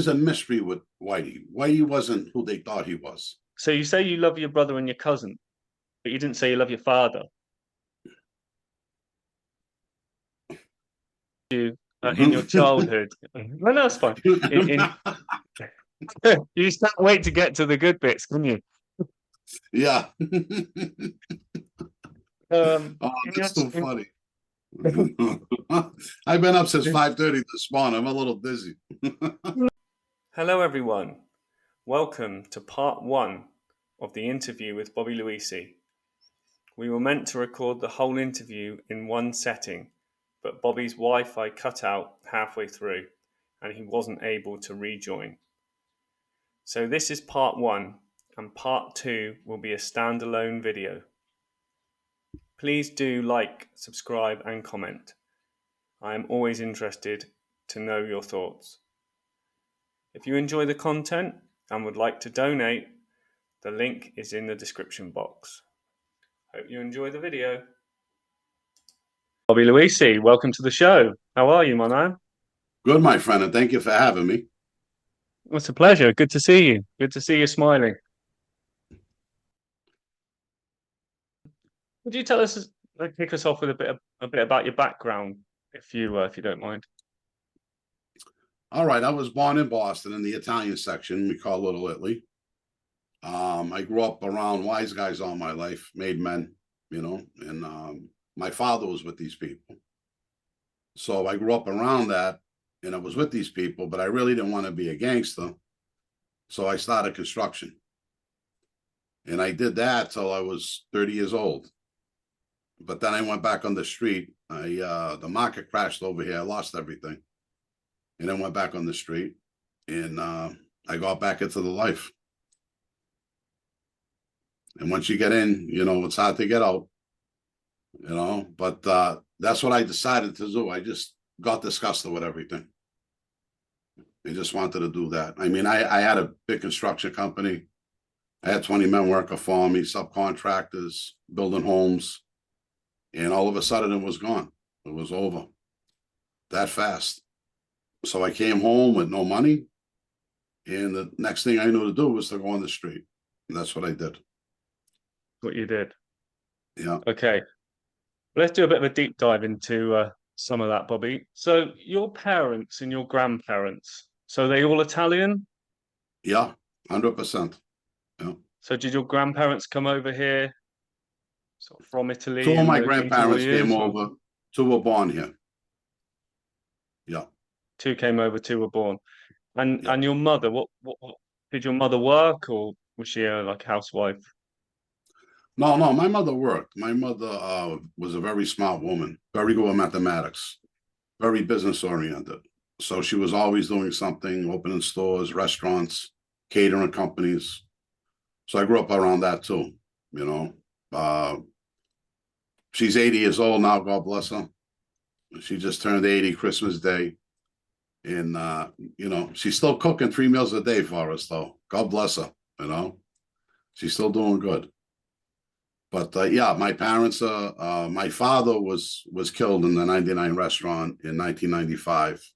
is a mystery with Whitey. Whitey wasn't who they thought he was. So you say you love your brother and your cousin, but you didn't say you love your father. In your childhood. No, no, it's fine. You just can't wait to get to the good bits, can you? Yeah. Um, Oh, in your, that's so funny. I've been up since 5:30 this morning. I'm a little dizzy. Hello, everyone. Welcome to part one of the interview with Bobby Luisi. We were meant to record the whole interview in one setting, but Bobby's Wi-Fi cut out halfway through and he wasn't able to rejoin. So this is part one, and part two will be a standalone video. Please do like, subscribe and comment. I am always interested to know your thoughts. If you enjoy the content and would like to donate, the link is in the description box. Hope you enjoy the video. Bobby Luisi, welcome to the show. How are you, my man? Good, my friend, and thank you for having me. It's a pleasure. Good to see you. Good to see you smiling. Would you tell us, kick us off with a bit about your background, if you don't mind? All right, I was born in Boston in the Italian section we call Little Italy. I grew up around wise guys all my life, made men, and my father was with these people. So I grew up around that, and I was with these people, but I really didn't want to be a gangster. So I started construction. And I did that till I was 30 years old. But then I went back on the street. The market crashed over here. I lost everything. And then went back on the street. And I got back into the life. And once you get in, it's hard to get out. But that's what I decided to do. I just got disgusted with everything. I just wanted to do that. I mean, I had a big construction company. I had 20 men working for me, subcontractors, building homes. And all of a sudden it was gone. It was over that fast. So I came home with no money. And the next thing I knew to do was to go on the street. And that's what I did. What you did. Yeah. Okay. Let's do a bit of a deep dive into some of that, Bobby. So your parents and your grandparents, so they all Italian? Yeah, 100%. Yeah. So did your grandparents come over here sort of from Italy Two of in my the interval grandparents came years? over. Two were born here. Yeah. Two came over, two were born. And Yeah. and your mother, what did your mother work, or was she a like housewife? No, my mother worked. My mother was a very smart woman, very good with mathematics, very business oriented. So she was always doing something, opening stores, restaurants, catering companies. So I grew up around that too, you know. She's 80 years old now, God bless her. She just turned 80 Christmas Day. And, she's still cooking 3 meals a day for us, though. God bless her, She's still doing good. But, yeah, my parents, my father was killed in the 99 restaurant in 1995.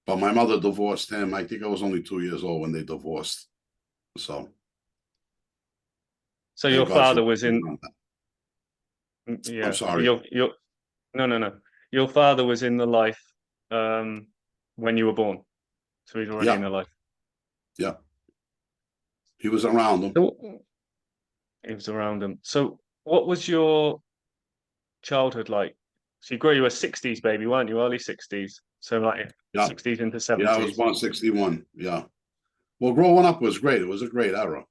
But my mother divorced him. I think I was only 2 years old when they divorced. So Your father was in, I'm yeah. sorry. No. Your father was in the life when you were born. So he's already in the life. Yeah. He was around them. He was around them. So what was your childhood like? So you were a 60s baby, weren't you? Early 60s. So like 60s into 70s. Yeah, I was born 61. Yeah. Well, growing up was great. It was a great era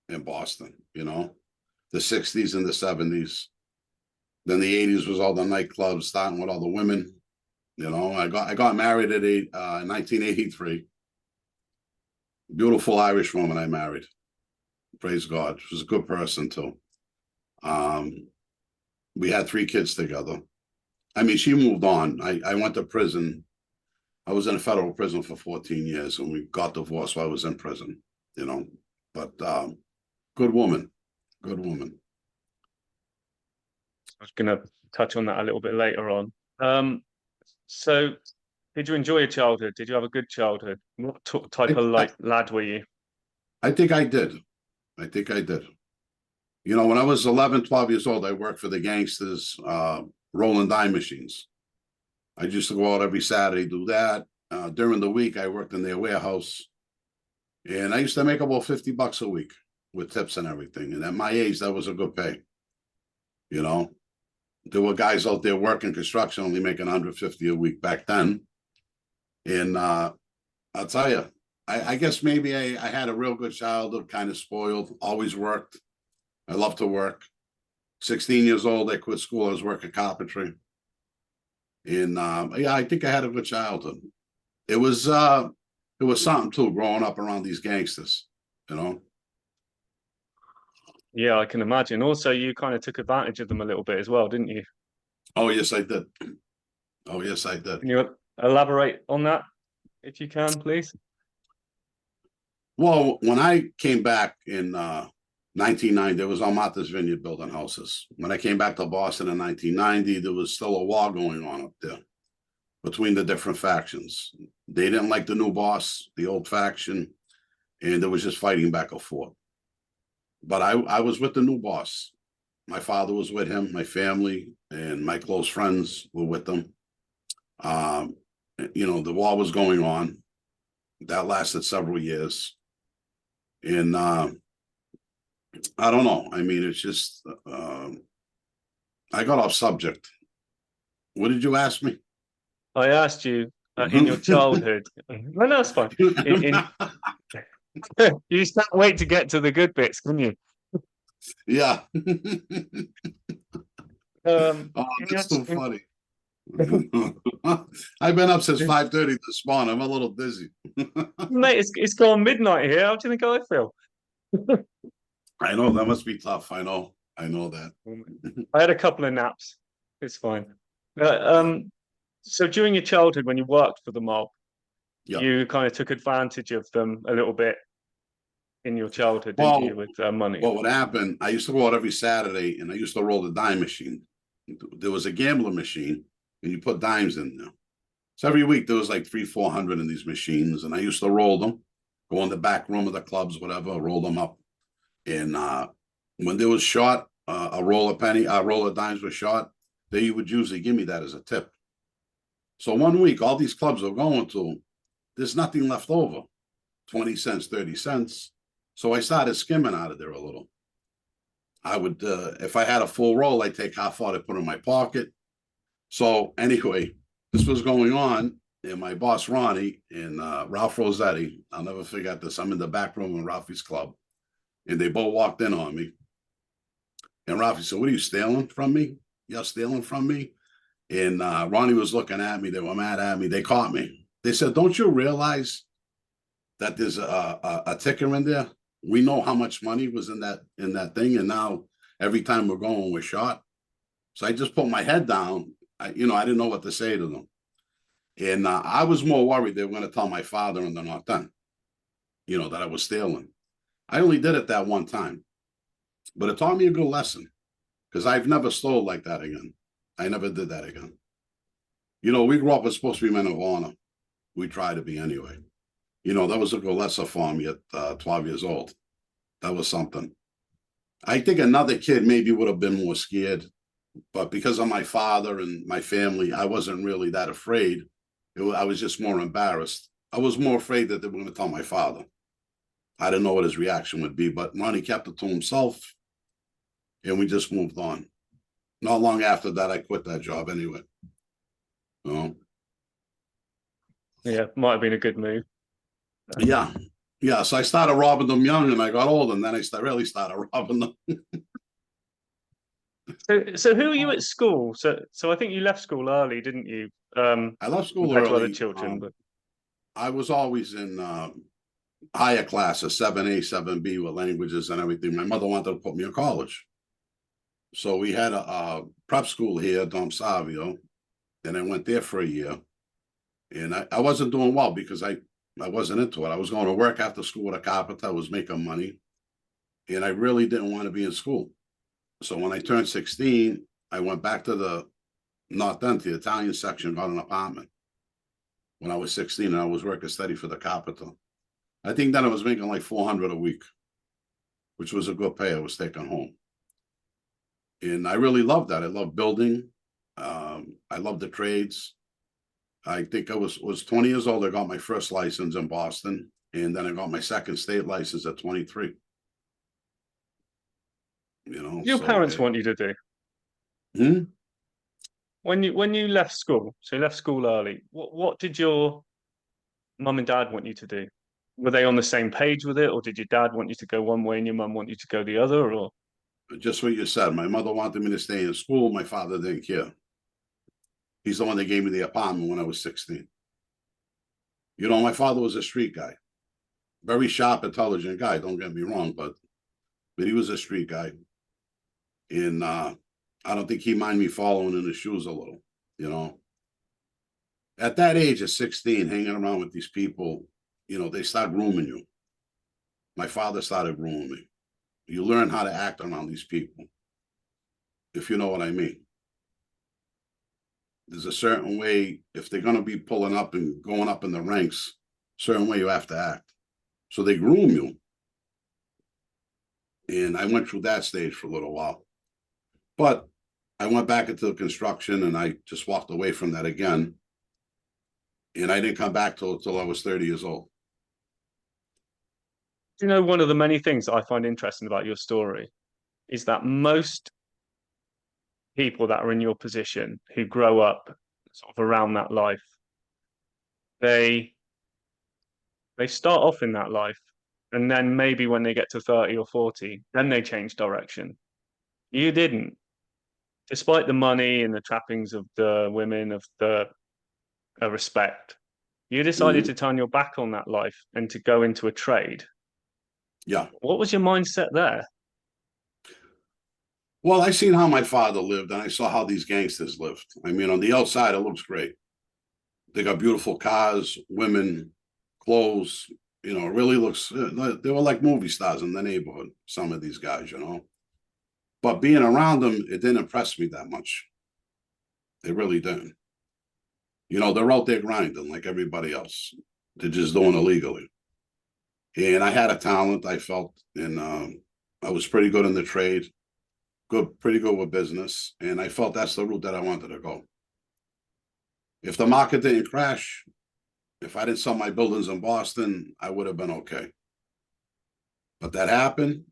in Boston, the 60s and the 70s. Then the 80s was all the nightclubs, starting with all the women. I got married at 1983. Beautiful Irish woman I married. Praise God. She was a good person too. We had 3 kids together. I mean, she moved on. I went to prison. I was in a federal prison for 14 years and we got divorced while I was in prison, But good woman. Good woman. I was going to touch on that a little bit later on. So Did you enjoy your childhood? Did you have a good childhood? What type I, of I, like lad were you? I think I did. I think I did. You know, when I was 11, 12 years old, I worked for the gangsters, rolling dime machines. I used to go out every Saturday, do that. During the week, I worked in their warehouse, and I used to make about $50 a week with tips and everything. And at my age, that was a good pay. You know, there were guys out there working construction only making 150 a week back then. And I'll tell you, I guess maybe I had a real good childhood, kind of spoiled, always worked. I love to work. 16 years old, I quit school. I was working carpentry. And yeah, I think I had a good childhood. It was something too, growing up around these gangsters, you know. Yeah, I can imagine. Also, you kind of took advantage of them a little bit as well, didn't you? Oh yes, I did. Oh yes, I did. Can you elaborate on that if you can, please? Well, when I came back in 1990, there was on Martha's Vineyard building houses. When I came back to Boston in 1990, there was still a war going on up there between the different factions. They didn't like the new boss, the old faction, and there was just fighting back and forth. But I was with the new boss. My father was with him, my family and my close friends were with them. Um, you know, the war was going on. That lasted several years. And I don't know. I mean, it's just, I got off subject. What did you ask me? I asked you in your childhood. No, no, it's fine. You just can't wait to get to the good bits, can you? Yeah. Oh, In your, that's so funny. I've been up since 5:30 this morning. I'm a little dizzy. mate, it's gone midnight here. How do you think I feel? I know that must be tough. I know. I know that. I had a couple of naps. It's fine. Yeah. So during your childhood, when you worked for the mob, Yeah. you kind of took advantage of them a little bit in your childhood, didn't you, Well, with money? what would happen? I used to go out every Saturday and I used to roll the dime machine. There was a gambling machine and you put dimes in there. So every week there was like 300, 400 in these machines, and I used to roll them, go in the back room of the clubs, whatever, roll them up. And when there was shot, a roll of penny, a roll of dimes was shot, they would usually give me that as a tip. So one week, all these clubs are going to, there's nothing left over, 20 cents, 30 cents. So I started skimming out of there a little. I would, if I had a full roll, I'd take half out, I put in my pocket. So anyway, this was going on, and my boss Ronnie and Ralph Rossetti, I'll never forget this. I'm in the back room in Ralphie's club, and they both walked in on me. And Ralphie said, "What are you stealing from me? You're stealing from me?" And Ronnie was looking at me. They were mad at me. They caught me. They said, "Don't you realize that there's a ticker in there? We know how much money was in that thing, and now every time we're going, we're shot." So I just put my head down. I didn't know what to say to them. And I was more worried they were going to tell my father and they're not done, that I was stealing. I only did it that one time, but it taught me a good lesson because I've never stole like that again. I never did that again. We grew up as supposed to be men of honor. We try to be anyway. That was a good lesson for me at 12 years old. That was something. I think another kid maybe would have been more scared, but because of my father and my family, I wasn't really that afraid. I was just more embarrassed. I was more afraid that they were going to tell my father. I didn't know what his reaction would be, but Ronnie kept it to himself, and we just moved on. Not long after that, I quit that job anyway. Yeah, might have been a good move. Yeah. Yeah. So I started robbing them young, and I got old, and then I really started robbing them. So who are you at school? So I think you left school early, didn't you? I left school Compared to other early. children, but I was always in higher classes, 7A, 7B with languages and everything. My mother wanted to put me in college. So we had a prep school here, Dom Savio, and I went there for a year. And I wasn't doing well because I wasn't into it. I was going to work after school with a carpenter. I was making money. And I really didn't want to be in school. So when I turned 16, I went back to the North End, the Italian section, got an apartment. when I was 16, and I was working steady for the CAPO. I think then I was making like 400 a week, which was a good pay I was taking home. And I really loved that. I loved building. I loved the trades. I think I was 20 years old. I got my first license in Boston, and then I got my second state license at 23. You know, Your parents want you to do hmm? when you left school. So you left school early. What did your mum and dad want you to do? Were they on the same page with it, or did your dad want you to go one way and your mum want you to go the other? Or Just what you said. My mother wanted me to stay in school. My father didn't care. He's the one that gave me the apartment when I was 16. You know, my father was a street guy, very sharp, intelligent guy. Don't get me wrong, but he was a street guy, and I don't think he minded me following in his shoes a little. You know, at that age of 16, hanging around with these people, you know, they start grooming you. My father started grooming me. You learn how to act around these people, if you know what I mean. There's a certain way, if they're going to be pulling up and going up in the ranks, certain way you have to act. So they groom you. And I went through that stage for a little while. But I went back into the construction, and I just walked away from that again. And I didn't come back till I was 30 years old. you know, one of the many things that I find interesting about your story is that most people that are in your position who grow up sort of around that life, they they start off in that life, and then maybe when they get to 30 or 40, then they change direction. You didn't. Despite the money and the trappings of the women, of the respect, you decided Mm-hmm. to turn your back on that life and to go into a trade. Yeah. What was your mindset there? Well, I seen how my father lived, and I saw how these gangsters lived. I mean, on the outside, it looks great. They got beautiful cars, women, clothes. You know, it really looks. They were like movie stars in the neighborhood. Some of these guys, you know. But being around them, it didn't impress me that much. It really didn't. You know, they're out there grinding like everybody else. They're just doing illegally. And I had a talent, I felt, and I was pretty good in the trade, pretty good with business, and I felt that's the route that I wanted to go. If the market didn't crash, if I didn't sell my buildings in Boston, I would have been okay. But that happened.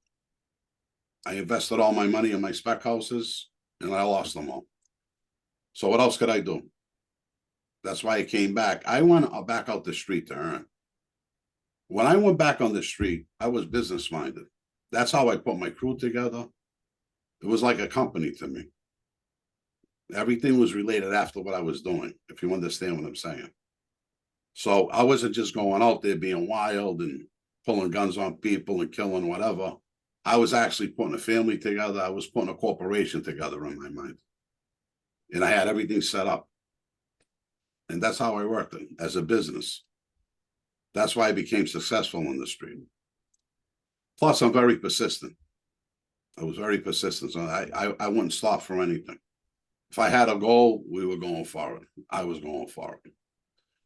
I invested all my money in my spec houses, and I lost them all. So what else could I do? That's why I came back. I went back out the street to earn. When I went back on the street, I was business minded. That's how I put my crew together. It was like a company to me. Everything was related after what I was doing, if you understand what I'm saying. So I wasn't just going out there being wild and pulling guns on people and killing whatever. I was actually putting a family together. I was putting a corporation together in my mind. And I had everything set up. And that's how I worked it, as a business. That's why I became successful in the street. Plus, I'm very persistent. I was very persistent. So I wouldn't stop for anything. If I had a goal, we were going for it. I was going for it.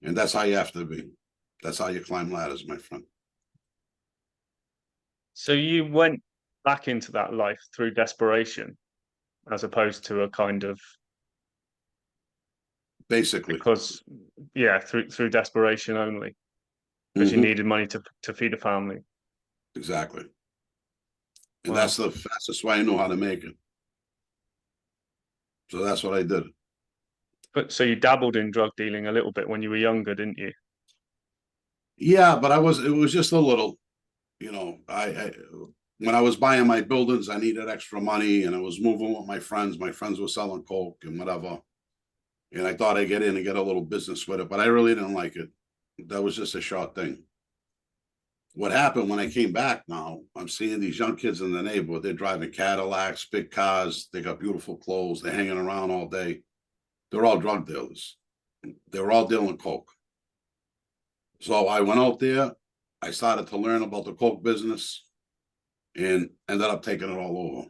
And that's how you have to be. That's how you climb ladders, my friend. So you went back into that life through desperation, as opposed to a kind of Basically. because, yeah, through desperation only, because you Mm-hmm. needed money to feed a family. Exactly. And Wow. that's the fastest way I know how to make it. So that's what I did. But so you dabbled in drug dealing a little bit when you were younger, didn't you? Yeah, but it was just a little, you know, I when I was buying my buildings, I needed extra money, and I was moving with my friends. My friends were selling coke and whatever. And I thought I'd get in and get a little business with it, but I really didn't like it. That was just a short thing. What happened when I came back now, I'm seeing these young kids in the neighborhood. They're driving Cadillacs, big cars. They got beautiful clothes. They're hanging around all day. They're all drug dealers. They were all dealing coke. So I went out there. I started to learn about the coke business and ended up taking it all over.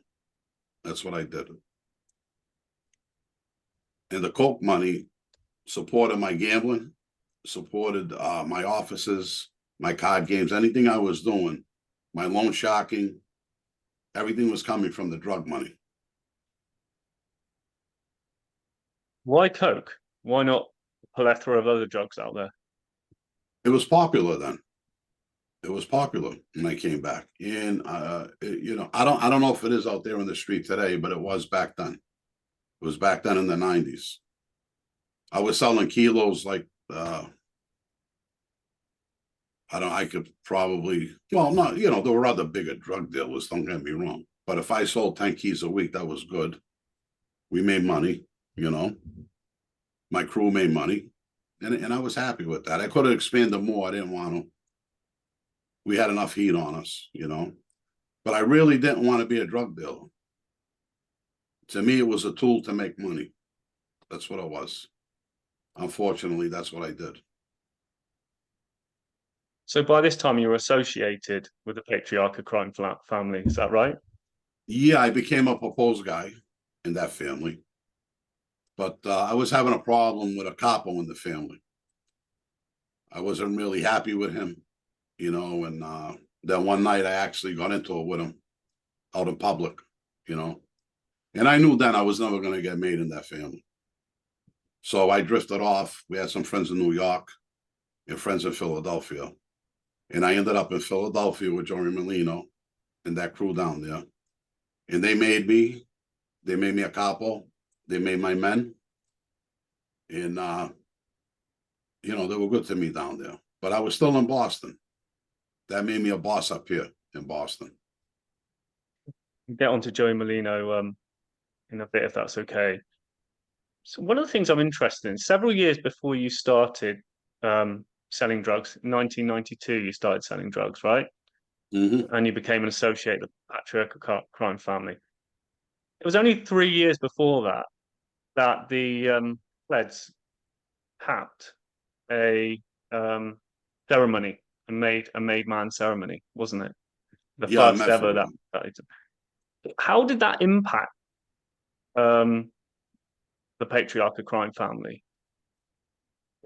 That's what I did. And the coke money supported my gambling. supported my offices, my card games, anything I was doing, my loan sharking, everything was coming from the drug money. Why coke? Why not a plethora of other drugs out there? It was popular then. It was popular when I came back, and I don't know if it is out there in the street today, but it was back then. It was back then in the 90s. I was selling kilos like I could probably, well, not, there were other bigger drug dealers, don't get me wrong. But if I sold 10 keys a week, that was good. We made money, my crew made money. And I was happy with that. I could have expanded more. I didn't want to. We had enough heat on us, but I really didn't want to be a drug dealer. To me, it was a tool to make money. That's what it was. Unfortunately, that's what I did. So by this time, you were associated with the Patriarca crime family. Is that right? Yeah, I became a proposed guy in that family. But I was having a problem with a CAPO in the family. I wasn't really happy with him, and then one night I actually got into it with him out in public, and I knew then I was never going to get made in that family. So I drifted off. We had some friends in New York and friends in Philadelphia. And I ended up in Philadelphia with Joey Merlino and that crew down there. And they made me a capo. They made my men. And, they were good to me down there. But I was still in Boston. That made me a boss up here in Boston. Get on to Joey Merlino in a bit, if that's okay. So one of the things I'm interested in, several years before you started selling drugs, in 1992, you started selling drugs, right? Mm-hmm. And you became an associate of the Patriarca crime family. It was only 3 years before that the Feds had a ceremony, a made man ceremony, wasn't it? The Yeah, I first met ever for that. How did that impact um, the Patriarca crime family?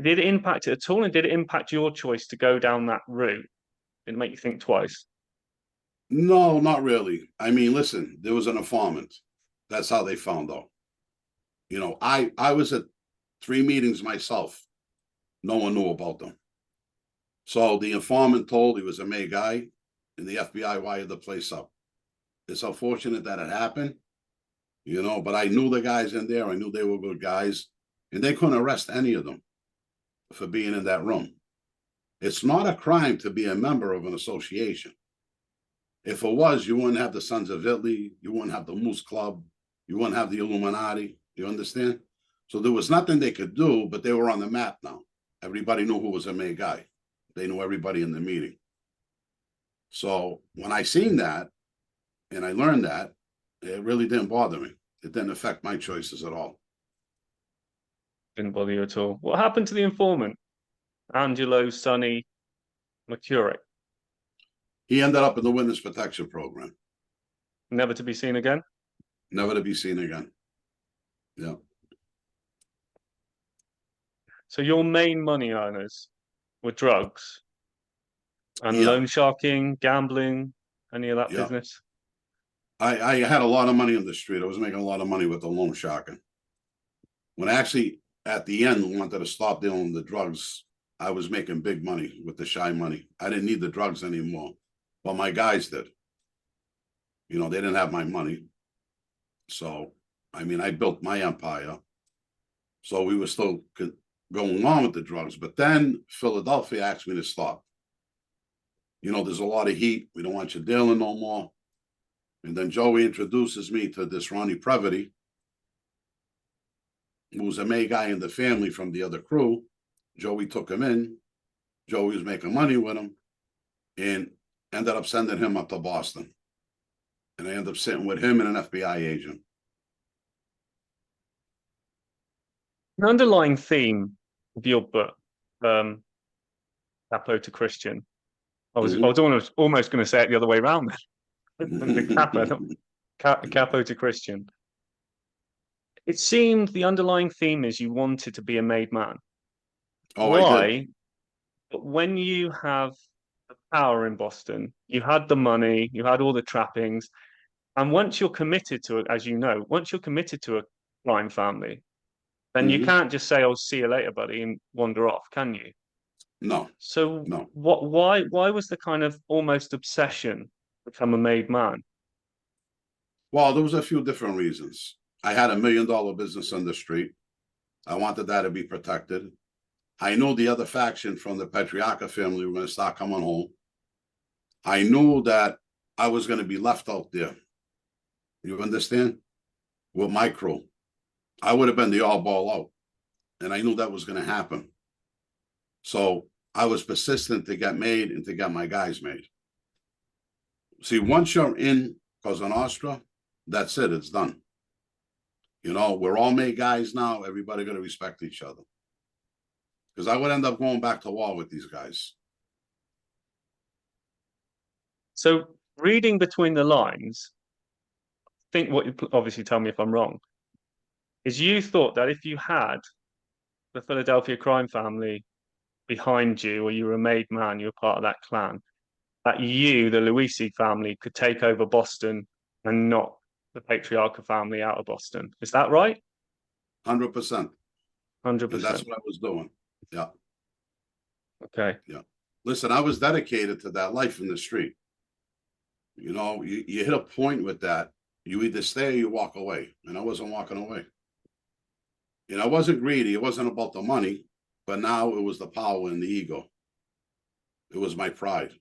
Did it impact it at all, and did it impact your choice to go down that route? Did it make you think twice? No, not really. I mean, listen, there was an informant. That's how they found out. I was at 3 meetings myself. No one knew about them. So the informant told he was a May guy, and the FBI wired the place up. It's unfortunate that it happened, but I knew the guys in there. I knew they were good guys, and they couldn't arrest any of them for being in that room. It's not a crime to be a member of an association. If it was, you wouldn't have the Sons of Italy, you wouldn't have the Moose Club, you wouldn't have the Illuminati. You understand? So there was nothing they could do, but they were on the map now. Everybody knew who was a May guy. They knew everybody in the meeting. So when I seen that and I learned that, it really didn't bother me. It didn't affect my choices at all. Didn't bother you at all. What happened to the informant, Angelo Sonny Mercuric? He ended up in the witness protection program. Never to be seen again? Never to be seen again. Yeah. So your main money earners were drugs and Yeah. loan sharking, gambling, any of that Yeah. business? I had a lot of money on the street. I was making a lot of money with the loan sharking. When I actually, at the end, wanted to stop dealing with the drugs, I was making big money with the shy money. I didn't need the drugs anymore, but my guys did. They didn't have my money. So, I mean, I built my empire. So we were still going on with the drugs. But then Philadelphia asked me to stop. There's a lot of heat. We don't want you dealing no more. And then Joey introduces me to this Ronnie Previty, who was a May guy in the family from the other crew. Joey took him in. Joey was making money with him and ended up sending him up to Boston. And I ended up sitting with him and an FBI agent. An underlying theme of your book, Capo to Christian. I was almost going to say it the other way around. The Capo to Christian. It seemed the underlying theme is you wanted to be a made man. Oh, I did. Why? But when you have the power in Boston, you had the money, you had all the trappings, and once you're committed to it, as you know, once you're committed to a crime family, then you Hmm. can't just say, "Oh, see you later, buddy," and wander off, can you? No, So no. why was the kind of almost obsession become a made man? Well, there was a few different reasons. I had $1 million business on the street. I wanted that to be protected. I knew the other faction from the Patriarca family were going to start coming home. I knew that I was going to be left out there. You understand? With my crew. I would have been the all ball out. And I knew that was going to happen. So I was persistent to get made and to get my guys made. See, once you're in Cosa Nostra, that's it. It's done. You know, we're all made guys now. Everybody got to respect each other. Because I would end up going back to war with these guys. So reading between the lines, I think what you obviously tell me if I'm wrong, is you thought that if you had the Philadelphia crime family behind you, or you were a made man, you were part of that clan, that you, the Luisi family, could take over Boston and knock the Patriarca family out of Boston. Is that right? 100%. And that's 100%. what I was doing. Yeah. Okay. Yeah. Listen, I was dedicated to that life in the street. You know, you hit a point with that. You either stay or you walk away. And I wasn't walking away. And I wasn't greedy. It wasn't about the money, but now it was the power and the ego. It was my pride.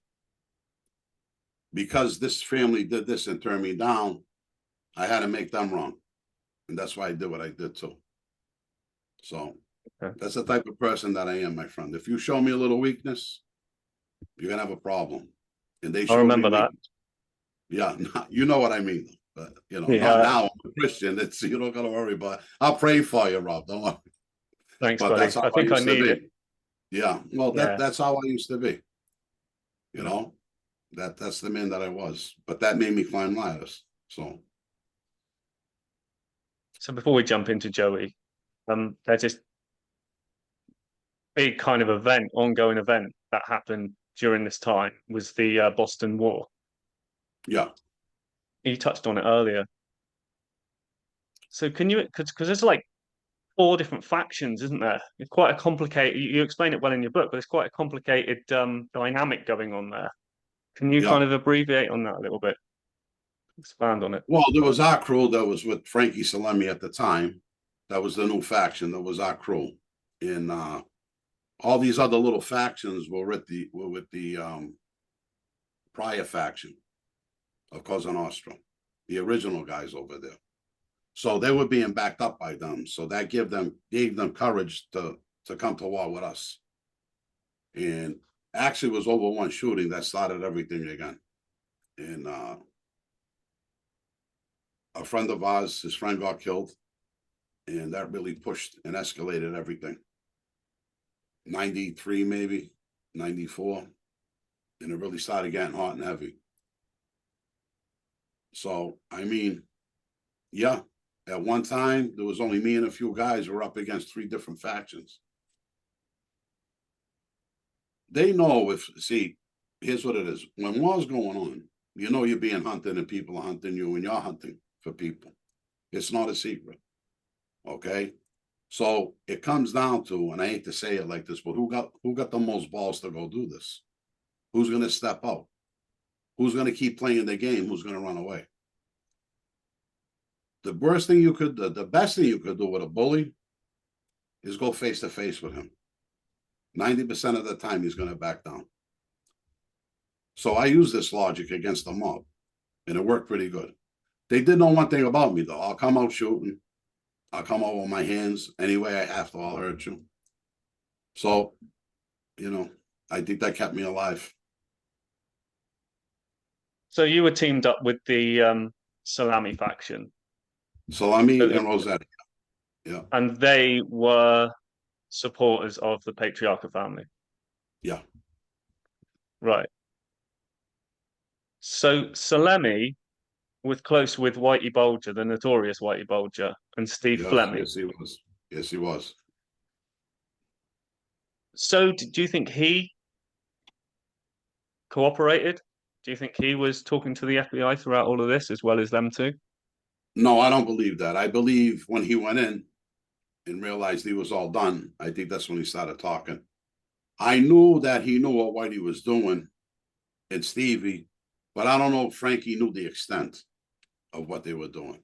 Because this family did this and turned me down, I had to make them wrong. And that's why I did what I did too. So Okay. that's the type of person that I am, my friend. If you show me a little weakness, you're gonna have a problem. And they I showed me remember that. weakness. Yeah, you know what I mean. But you know, not Yeah. now. I'm a Christian. It's you don't gotta worry. But I'll pray for you, Rob. Don't worry. Thanks, But that's buddy. how I I think I used to need it. be. Yeah. Well, Yeah. that's how I used to be. You Yeah. know, that's the man that I was. But that made me climb ladders. So So before we jump into Joey, there's this big kind of event, ongoing event that happened during this time was the Boston War. yeah, You touched on it earlier. So can you, because there's like four different factions, isn't there? It's quite a complicated, you explain it well in your book, but it's quite a complicated dynamic going on there. Can you yeah. kind of abbreviate on that a little bit? Expand on it. Well, there was our crew that was with Frankie Salemi at the time. That was the new faction. That was our crew. And all these other little factions were with the prior faction of Cosa Nostra, the original guys over there. So they were being backed up by them. So that gave them courage to come to war with us. And actually, it was over one shooting that started everything again. And a friend of ours, his friend got killed, and that really pushed and escalated everything. 93, maybe 94, and it really started getting hot and heavy. So, I mean, yeah, at one time, there was only me and a few guys who were up against three different factions. They know see, here's what it is. When war's going on, you know you're being hunted and people are hunting you and you're hunting for people. It's not a secret. Okay. So it comes down to, and I hate to say it like this, but who got the most balls to go do this? Who's gonna step out? Who's gonna keep playing the game? Who's gonna run away? The best thing you could do with a bully is go face to face with him. 90% of the time he's gonna back down. So I use this logic against the mob, and it worked pretty good. They did know one thing about me though. I'll come out shooting. I'll come out with my hands any way I have to. I'll hurt you. So, you know, I think that kept me alive. So you were teamed up with the Salami faction, Salami and Rosetta. Yeah. and they were supporters of the Patriarcha family. Yeah. Right. So Salemi was close with Whitey Bulger, the notorious Whitey Bulger, and Steve Yes. Fleming. Yes, he was. Yes, he was. So, do you think he cooperated? Do you think he was talking to the FBI throughout all of this as well as them too? No, I don't believe that. I believe when he went in and realized he was all done, I think that's when he started talking. I knew that he knew what Whitey was doing and Stevie, but I don't know if Frankie knew the extent of what they were doing.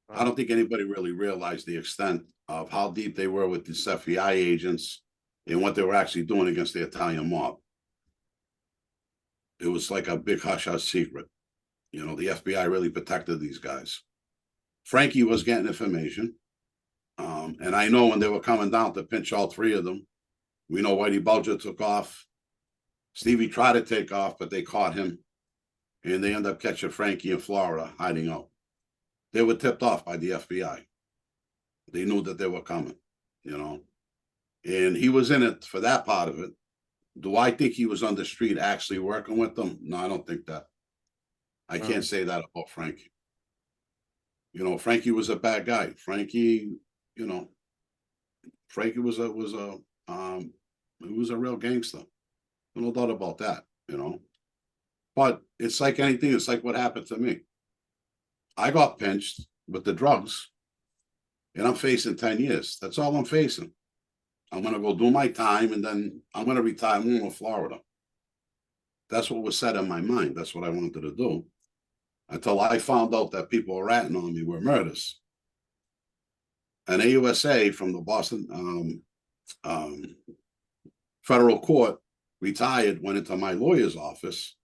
I don't think anybody really realized the extent of how deep they were with these FBI agents and what they were actually doing against the Italian mob. It was like a big hush-hush secret. You know, the FBI really protected these guys. Frankie was getting information. And I know when they were coming down to pinch all three of them, we know Whitey Bulger took off. Stevie tried to take off, but they caught him. And they ended up catching Frankie in Florida, hiding out. They were tipped off by the FBI. They knew that they were coming, you know. And he was in it for that part of it. Do I think he was on the street actually working with them? No, I don't think that. I can't say that about Frankie. You know, Frankie was a bad guy. Frankie, you know, Frankie was a he was a real gangster. No doubt about that, you know. But it's like anything, it's like what happened to me. I got pinched with the drugs, and I'm facing 10 years. That's all I'm facing. I'm gonna go do my time, and then I'm gonna retire and move to Florida. That's what was set in my mind. That's what I wanted to do. Until I found out that people were ratting on me were murders. An AUSA from the Boston federal court retired, went into my lawyer's office.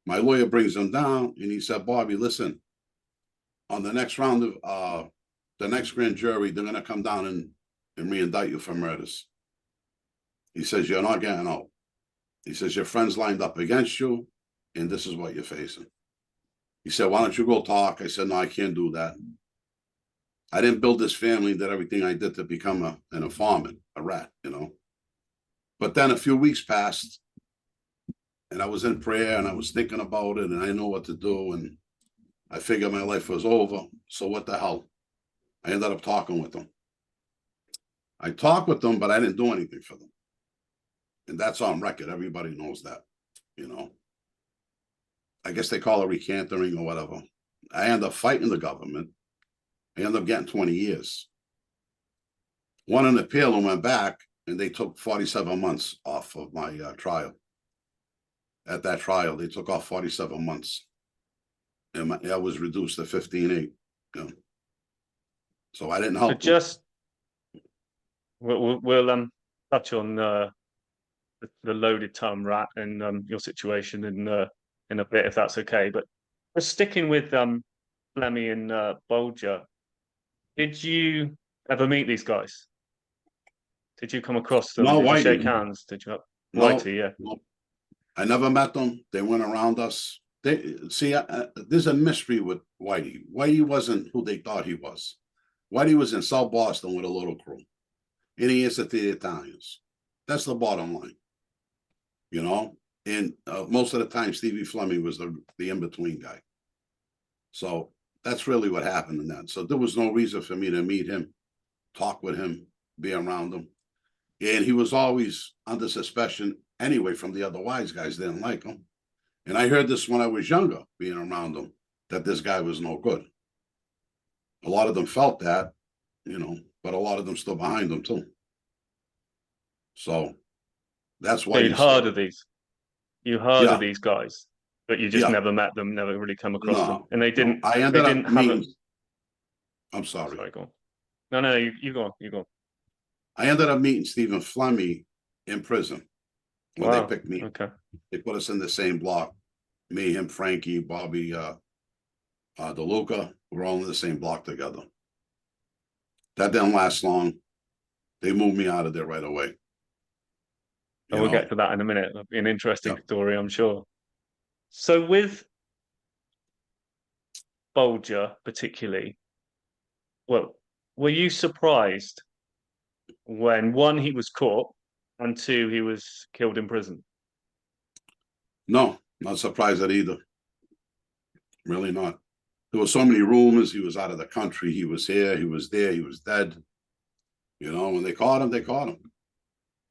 My lawyer brings him down, and he said, Bobby, listen, on the next round of the next grand jury, they're going to come down and re-indict you for murders. He says, you're not getting out. He says, your friends lined up against you, and this is what you're facing. He said, why don't you go talk? I said, no, I can't do that. I didn't build this family, did everything I did to become an informant, a rat, you know. But then a few weeks passed, and I was in prayer, and I was thinking about it, and I know what to do, and I figured my life was over. So what the hell? I ended up talking with them. I talked with them, but I didn't do anything for them. And that's on record. Everybody knows that, you know. I guess they call it recanting or whatever. I ended up fighting the government. I ended up getting 20 years. Won an appeal and went back, and they took 47 months off of my trial. At that trial, they took off 47 months. And I was reduced to 15.8. You know? So I didn't help. So just we'll touch on the loaded term rat and your situation in a bit, if that's okay. But we're sticking with Flemmy and Bulger. Did you ever meet these guys? Did you come across them? No, Did you Whitey. shake hands? Did you? No, Whitey, yeah. no. I never met them. They went around us. They see, there's a mystery with Whitey. Whitey wasn't who they thought he was. Whitey was in South Boston with a little crew, and he answered to the Italians. That's the bottom line, you know. And most of the time, Stevie Fleming was the in-between guy. So that's really what happened in that. So there was no reason for me to meet him, talk with him, be around him. And he was always under suspicion anyway from the other wise guys. They didn't like him. And I heard this when I was younger, being around him, that this guy was no good. A lot of them felt that, you know, but a lot of them stood behind him too. So that's why you'd heard of these. You heard of these guys, but you just never met them, never really come across them. And they didn't. I ended up meeting. I'm sorry. Sorry, go on. No, you go on. You go on. I ended up meeting Stephen Flemmy in prison when they picked me. Okay. They put us in the same block. Me, him, Frankie, Bobby, DeLuca. We're all in the same block together. That didn't last long. They moved me out of there right away. And we'll get to that in a minute. It'll be an interesting story, I'm sure. So with Bulger particularly, well, were you surprised when, one, he was caught, and two, he was killed in prison? No, not surprised at either. Really not. There were so many rumors. He was out of the country. He was here. He was there. He was dead. You know, when they caught him, they caught him.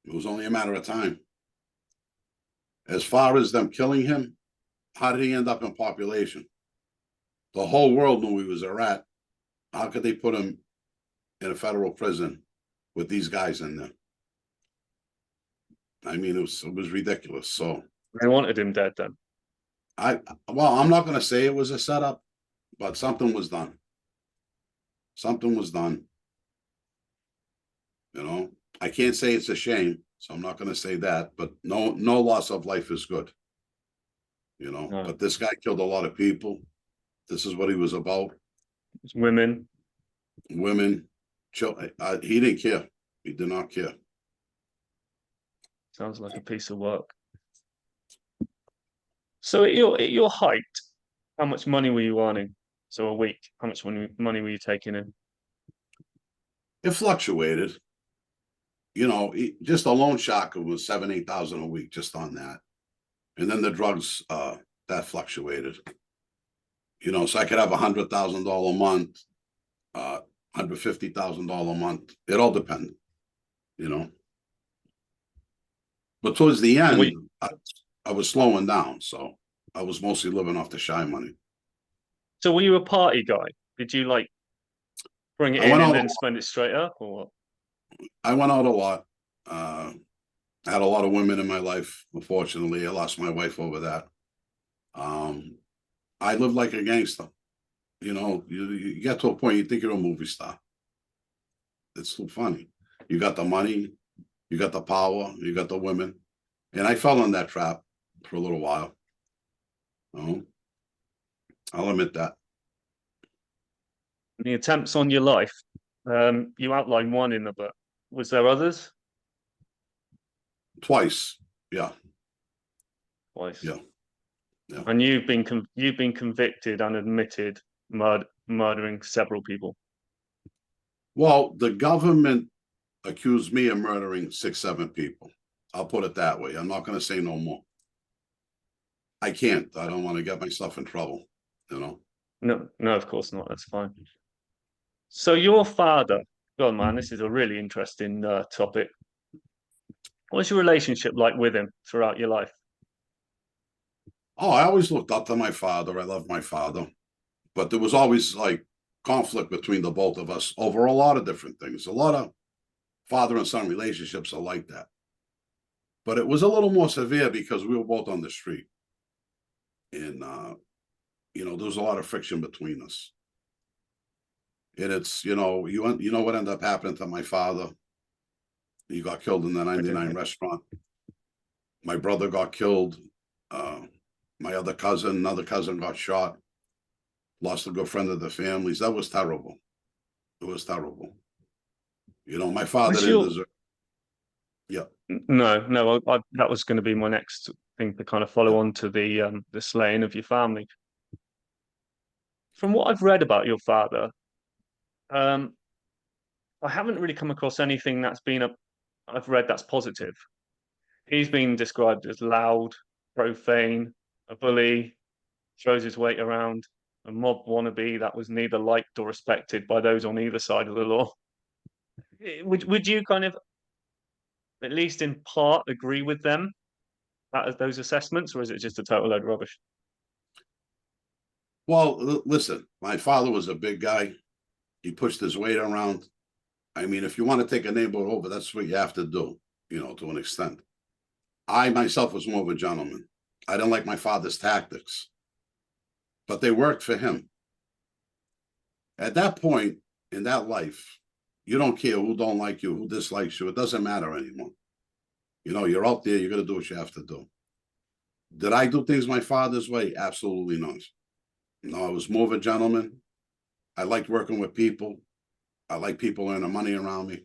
It was only a matter of time. As far as them killing him, how did he end up in population? The whole world knew he was a rat. How could they put him in a federal prison with these guys in there? I mean, it was ridiculous. So They wanted him dead then. I'm not going to say it was a setup, but something was done. Something was done. You know, I can't say it's a shame, so I'm not going to say that. But no loss of life is good. You know, No. but this guy killed a lot of people. This is what he was about. It's women. Women, children. He didn't care. He did not care. Sounds like a piece of work. So at your height, how much money were you earning? So a week, how much money were you taking in? It fluctuated. You know, just a loan shark was 7,000-8,000 a week just on that, and then the drugs that fluctuated. You know, so I could have $100,000 a month, $150,000 a month. It all depended. You know, but towards the end, I was slowing down, so I was mostly living off the shy money. So were you a party guy? Did you like bring it I in went and out. then spend it straight up, or what? I went out a lot. I had a lot of women in my life. Unfortunately, I lost my wife over that. I lived like a gangster. You know, you get to a point you think you're a movie star. It's so funny. You got the money, you got the power, you got the women, and I fell in that trap for a little while. I'll admit that. The attempts on your life, you outlined one in the book. Was there others? Twice. Yeah. Twice. Yeah. Yeah. And you've been convicted and admitted murdering several people. Well, the government accused me of murdering 6-7 people. I'll put it that way. I'm not going to say no more. I can't. I don't want to get myself in trouble, you know. No, of course not. That's fine. So your father, God, man, this is a really interesting topic. What's your relationship like with him throughout your life? Oh, I always looked up to my father. I loved my father, but there was always like conflict between the both of us over a lot of different things. A lot of father and son relationships are like that, but it was a little more severe because we were both on the street, and you know, there was a lot of friction between us. And it's, you know, you know what ended up happening to my father. He got killed in the I didn't 99 hear. restaurant. My brother got killed. My another cousin got shot. Lost a good friend of the family's. That was terrible. It was terrible. You know, my father What's didn't your deserve. Yeah. no, that was going to be my next thing to kind of Yeah. follow on to the slaying of your family. From what I've read about your father, um, I haven't really come across anything I've read that's positive. He's been described as loud, profane, a bully, throws his weight around, a mob wannabe that was neither liked or respected by those on either side of the law. Would you kind of, at least in part, agree with them, those assessments, or is it just a total load of rubbish? Well, listen, my father was a big guy. He pushed his weight around. I mean, if you want to take a neighborhood over, that's what you have to do, you know, to an extent. I myself was more of a gentleman. I didn't like my father's tactics, but they worked for him. At that point in that life, you don't care who don't like you, who dislikes you. It doesn't matter anymore. You know, you're out there, you're going to do what you have to do. Did I do things my father's way? Absolutely not. No, I was more of a gentleman. I liked working with people. I like people earning money around me.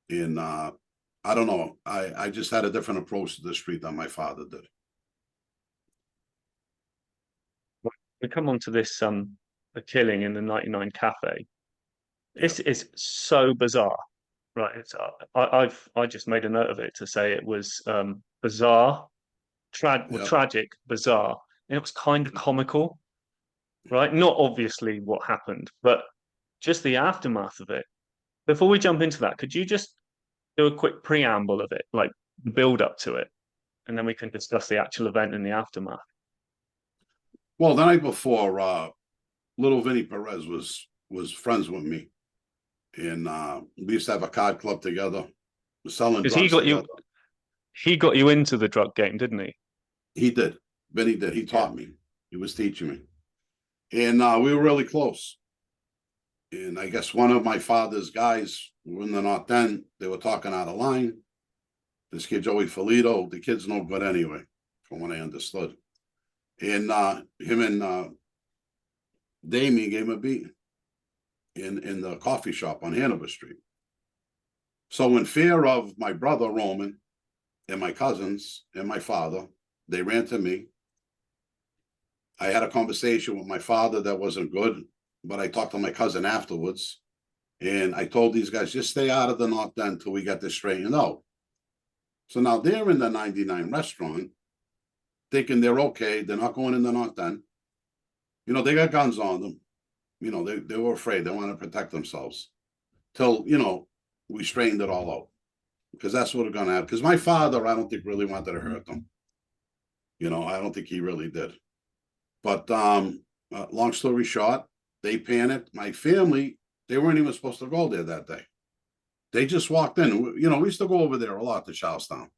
And I don't know. I just had a different approach to the street than my father did. We come on to this the killing in the 99 cafe. Yeah. This is so bizarre, right? I just made a note of it to say it was bizarre, Yeah. tragic, bizarre, and it was kind of comical, right? Not obviously what happened, but just the aftermath of it. Before we jump into that, could you just do a quick preamble of it, like the build up to it, and then we can discuss the actual event and the aftermath. Well, the night before, little Vinny Perez was friends with me, and we used to have a card club together, selling Because drugs together. he got you into the drug game, didn't he? He did. Vinny did. He taught me. He was teaching me, and we were really close. And I guess one of my father's guys were in the North End. They were talking out of line. This kid Joey Merlino, the kid's no good anyway, from what I understood. And him and Damien gave him a beat in the coffee shop on Hanover Street. So in fear of my brother Roman and my cousins and my father, they ran to me. I had a conversation with my father that wasn't good, but I talked to my cousin afterwards. And I told these guys, just stay out of the North End until we get this straightened out. So now they're in the 99 restaurant, thinking they're okay. They're not going in the North End. You know, they got guns on them. You know, they were afraid. They want to protect themselves. Till, you know, we straightened it all out. Because that's what we're going to have. Because my father, I don't think really wanted to hurt them. You know, I don't think he really did. But long story short, they panicked. My family, they weren't even supposed to go there that day. They just walked in. You know, we used to go over there a lot to Charlestown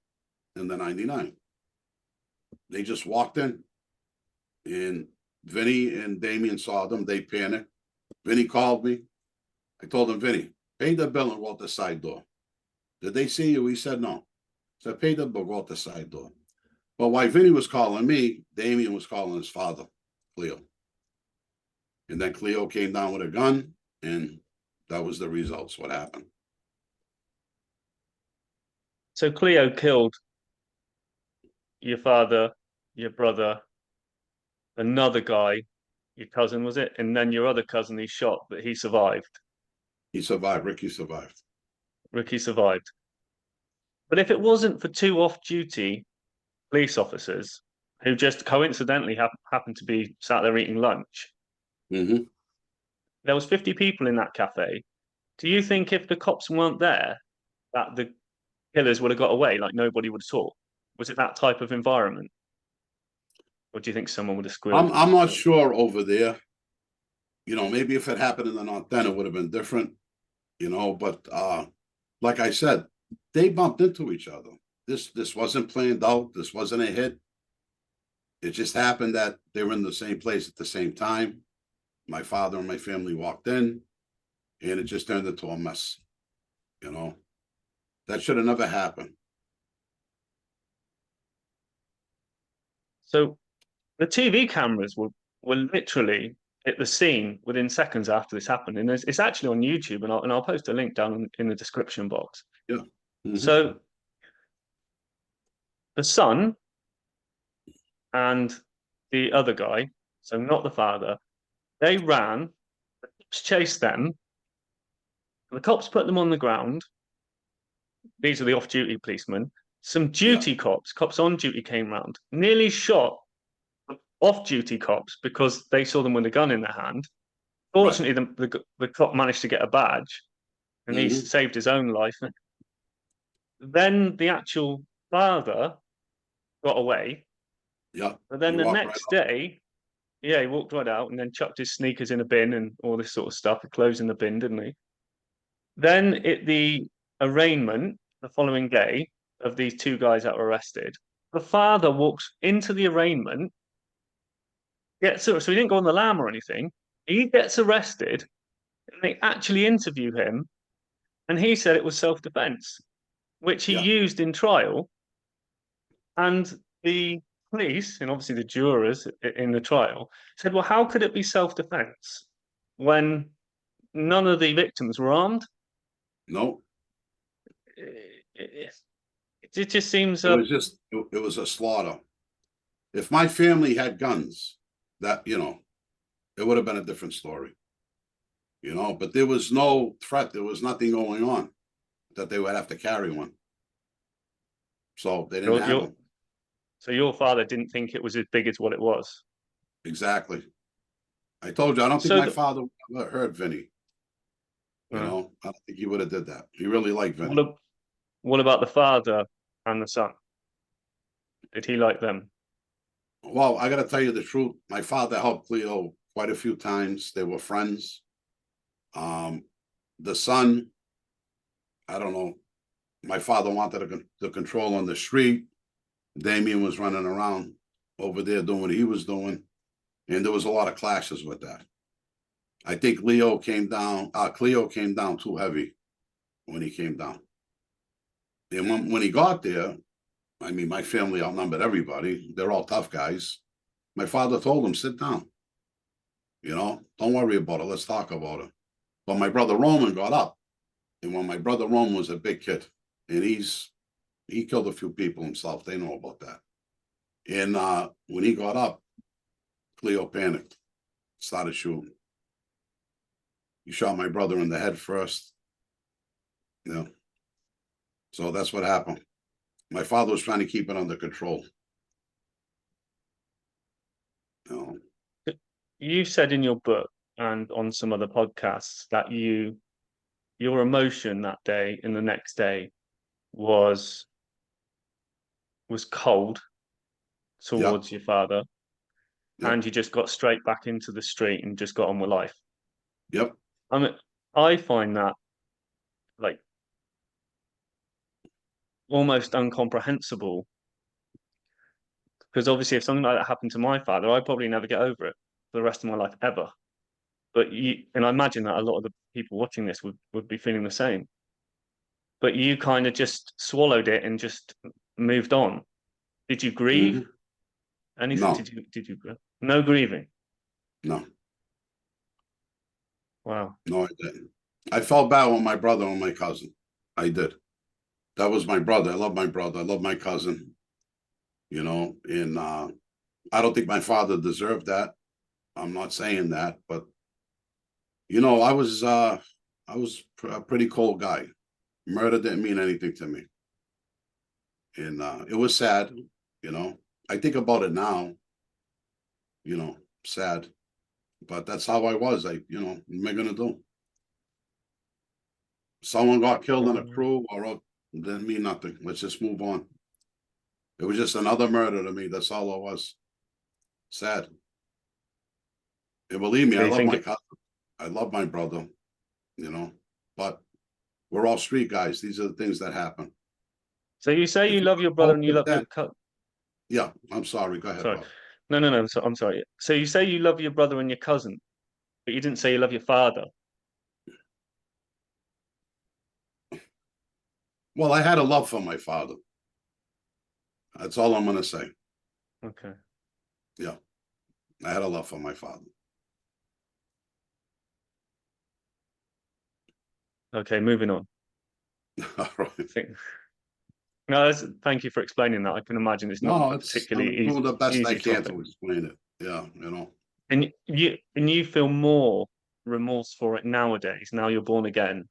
in the 99. They just walked in. And Vinny and Damien saw them. They panicked. Vinny called me. I told him, Vinny, pay the bill and go out the side door. Did they see you? He said no. So I paid the bill, go out the side door. But while Vinny was calling me, Damien was calling his father, Cleo. And then Cleo came down with a gun, and that was the results, what happened. So Cleo killed your father, your brother, another guy, your cousin, was it? And then your other cousin he shot, but he survived. He survived. Ricky survived. Ricky survived. But if it wasn't for two off-duty police officers who just coincidentally happened to be sat there eating lunch, there was 50 people in that cafe. Do you think if the cops weren't there, that the killers would have got away, like nobody would have talked? Was it that type of environment? Or do you think someone would have squealed? I'm not sure over there. You know, maybe if it happened in the North End, it would have been different, you know, but like I said, they bumped into each other. This wasn't planned out. This wasn't a hit. It just happened that they were in the same place at the same time. My father and my family walked in, and it just turned into a mess. You know, that should have never happened. So the TV cameras were literally at the scene within seconds after this happened, and it's actually on YouTube, and I'll post a link down in the description box. Yeah. So the son and the other guy, so not the father, they ran. The cops chased them. The cops put them on the ground. These are the off-duty policemen. Some duty cops on duty came round, nearly shot off-duty cops because they saw them with a gun in their hand. Fortunately, the cop managed to get a badge, and he saved his own life. Then the actual father got away. Yeah. But then the next day, he walked right out and then chucked his sneakers in a bin and all this sort of stuff. He clothes in the bin, didn't he? Then at the arraignment the following day of these two guys that were arrested, the father walks into the arraignment, so he didn't go on the lam or anything. He gets arrested, and they actually interview him, and he said it was self-defense, which he used in trial. And the police, and obviously the jurors in the trial, said, well, how could it be self-defense when none of the victims were armed? No. It just seems... it was a slaughter. If my family had guns, that, you know, it would have been a different story. You know, but there was no threat. There was nothing going on that they would have to carry one. So they didn't have them. So your father didn't think it was as big as what it was? Exactly. I told you, I don't think my father ever hurt Vinny. You know, I don't think he would have did that. He really liked Vinny. What about the father and the son? Did he like them? Well, I got to tell you the truth. My father helped Cleo quite a few times. They were friends. Um, the son, I don't know. My father wanted the control on the street. Damien was running around over there doing what he was doing, and there was a lot of clashes with that. I think Cleo came down too heavy when he came down. And when he got there, I mean, my family outnumbered everybody. They're all tough guys. My father told him, sit down. Don't worry about it. Let's talk about it. But my brother Roman got up. And when my brother Roman was a big kid, and he killed a few people himself. They know about that. And when he got up, Cleo panicked, started shooting. He shot my brother in the head first. So that's what happened. My father was trying to keep it under control. You said in your book and on some other podcasts that your emotion that day and the next day was cold towards your father, Yep. and you just got straight back into the street and just got on with life. Yep. I mean, I find that like almost incomprehensible, because obviously if something like that happened to my father, I'd probably never get over it for the rest of my life ever. But and I imagine that a lot of the people watching this would be feeling the same. But you kind of just swallowed it and just moved on. Did you grieve Mm-hmm. anything? No. Did you no grieving? No. Wow. No, I didn't. I felt bad with my brother and my cousin. I did. That was my brother. I love my brother. I love my cousin. And I don't think my father deserved that. I'm not saying that, but I was a pretty cold guy. Murder didn't mean anything to me. And it was sad, I think about it now, sad. But that's how I was. What am I gonna do? Someone got killed in a crew, or didn't mean nothing. Let's just move on. It was just another murder to me. That's all it was. Sad. And believe me, So I you love think my cousin. I love my brother, but we're all street guys. These are the things that happen. so you say If you you love your brother cope and you with love your that, yeah, I'm sorry. Go ahead, sorry. Bob. No. I'm sorry. So you say you love your brother and your cousin, but you didn't say you love your father. Well, I had a love for my father. That's all I'm gonna say. Okay. Yeah, I had a love for my father. Okay, moving on. All right. Think, no, thank you for explaining that. I can imagine it's not No, a I'm particularly doing the best I easy can topic. to explain it. Yeah, And you feel more remorse for it nowadays. Now you're born again.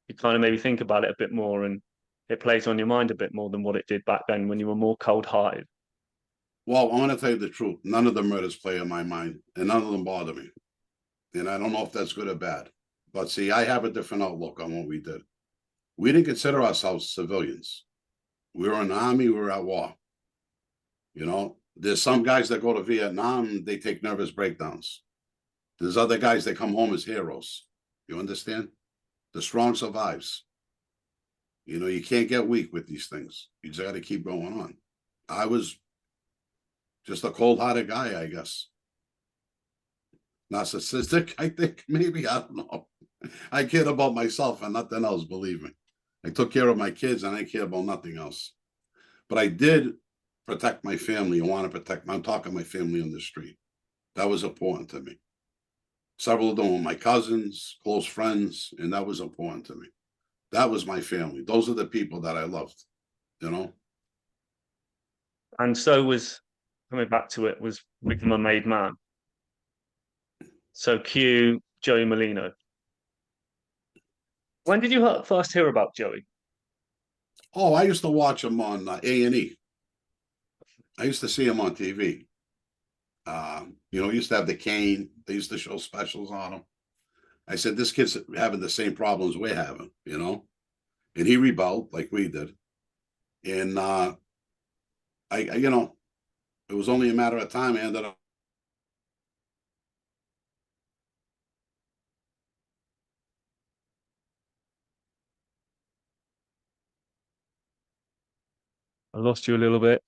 You kind of maybe think about it a bit more, and it plays on your mind a bit more than what it did back then when you were more cold-hearted. Well, I want to tell you the truth. None of the murders play in my mind, and none of them bother me. And I don't know if that's good or bad. But see, I have a different outlook on what we did. We didn't consider ourselves civilians. We were in the army, we were at war. There's some guys that go to Vietnam, they take nervous breakdowns. There's other guys that come home as heroes. You understand? The strong survives. You can't get weak with these things. You just got to keep going on. I was just a cold-hearted guy, I guess. Narcissistic, I think, maybe. I don't know. I cared about myself and nothing else, believe me. I took care of my kids and I care about nothing else. But I did protect my family and want to protect. I'm talking my family on the street. That was important to me. Several of them were my cousins, close friends, and that was important to me. That was my family. Those are the people that I loved, you know? And so was, coming back to it, was Become a Made Man. So cue Joey Merlino. When did you first hear about Joey? Oh, I used to watch him on A&E. I used to see him on TV. He used to have the cane. They used to show specials on him. I said, this kid's having the same problems we're having, and he rebelled like we did. And you know, it was only a matter of time. I ended up. I lost you a little bit.